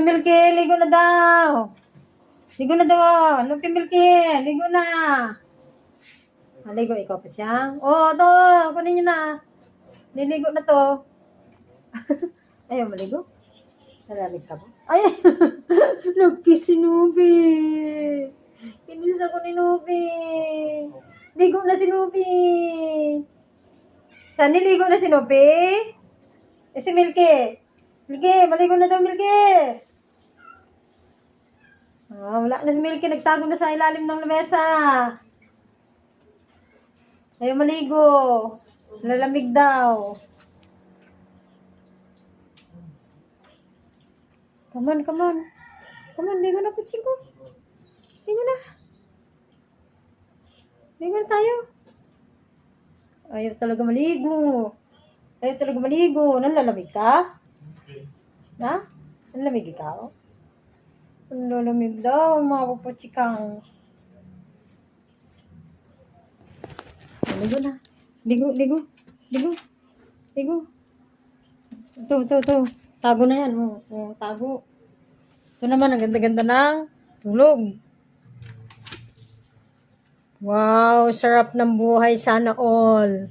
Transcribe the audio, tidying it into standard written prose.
Milky, ligo na daw. Ligo na daw. Lupi Milky, ligo na. Ligo ikaw pa siya. Oh, to, kunin niyo na. Niligo na to. Ayaw maligo? Nalalig ka ba? Ay! Nagkiss si Nubi. Kinis ako ni Nubi. Ligo na si Nubi. Saan niligo na si Nubi? Si Milky. Milky, maligo na daw Milky. Wala na si Milky. Nagtago na sa ilalim ng lamesa. Ayaw maligo. Lalamig daw. Come on, come on. Come on, ligo na po, Chico. Ligo na. Ligo na tayo. Ayaw talaga maligo. Ayaw talaga maligo. Nalalamig ka? Ha? Nalalamig ikaw? Nalalamig daw, mga pupuchikang. Ligo na. Ligo, ligo. Ligo. Ligo. Ito. Tago na yan. Tago. Ito naman, ang ganda-ganda ng tulog. Wow, sarap ng buhay. Sana all.